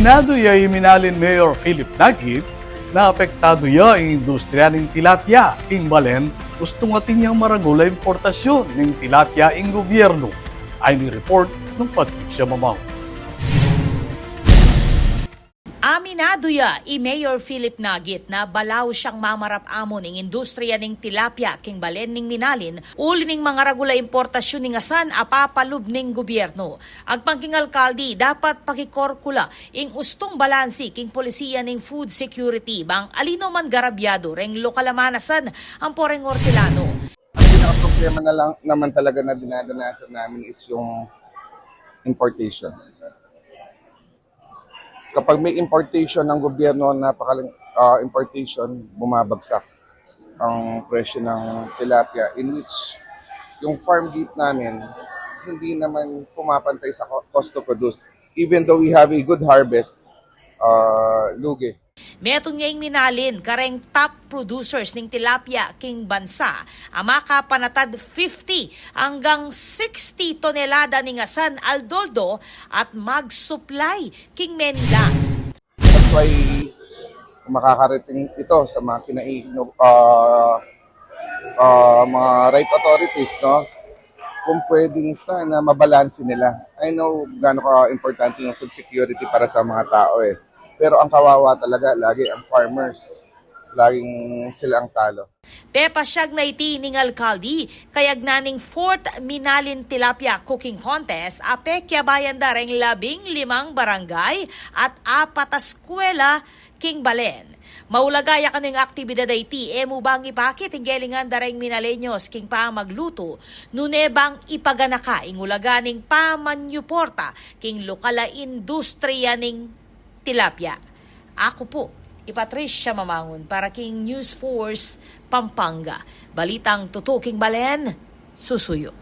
Aminado ya iminalin Mayor Philip Nagit na apektado ya ang industriya ng tilapia. Imbalen, gusto nga niyang maragula importasyon ng tilapia ng gobyerno. Ay ni report ng Patricia Mamao. Aminado ya Mayor Philip Nagit na balaw siyang mamarap amon ng industriya ng tilapia king balen ning minalin uli ning mga ragula importasyon ning asan apapalub ning gobyerno. Ang pangking alkalde dapat pakikorkula ing ustong balansi king polisiya ning food security bang alino man garabyado reng lokalamanasan ang poreng Hortilano. Ang pinaka-problema na lang naman talaga na dinadanasan namin is yung importation. Kapag may importation ng gobyerno, importation, bumabagsak ang presyo ng tilapia, in which yung farm gate namin hindi naman pumapantay sa cost to produce. Even though we have a good harvest, lugi. Metong niyang minalin kareng top producers ning tilapia king bansa amaka panatad 50 hanggang 60 tonelada ning asan aldoldo at mag-supply king Manila. That's why makakarating ito sa mga mga right authorities, no? Kung pwedeng sana mabalansin nila. I know gaano ka-importante yung food security para sa mga tao eh. Pero ang kawawa talaga, lagi ang farmers. Laging sila ang talo. Pepa siyag na iti ning alkalde, kayag naning 4th Minalin Tilapia Cooking Contest, apekya bayan dareng 15 barangay at 4 eskwela king balen. Maulagaya kaning aktibidad iti, emu bang ipakit inggelingan dareng minalenyos king pa magluto, nune bang ipaganaka ingulaganing pamanyuporta king lokala industriya ning tilapia. Ako po, Patricia Mamangon para king News Force Pampanga. Balitang tutuking balen, susuyo.